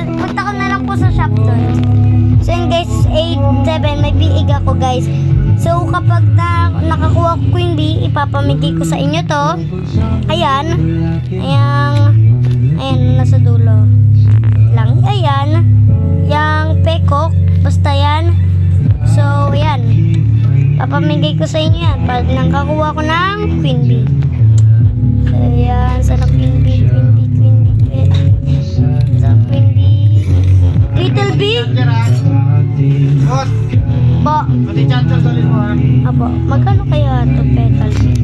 Punta ko na lang po sa shop doon. So yun guys, 8-7, may biig ako guys. So kapag nakakuha ko queen bee, ipapamigay ko sa inyo to. Ayan. Ayan, nasa dulo. Lang, ayan. Yang peacock, basta yan. So, ayan. Papamigay ko sa inyo yan pag nakakuha ko ng queen bee. So, ayan. Sana queen bee. Sana queen bee. Little bee? Po. Apo, magkano kaya ito petal bee?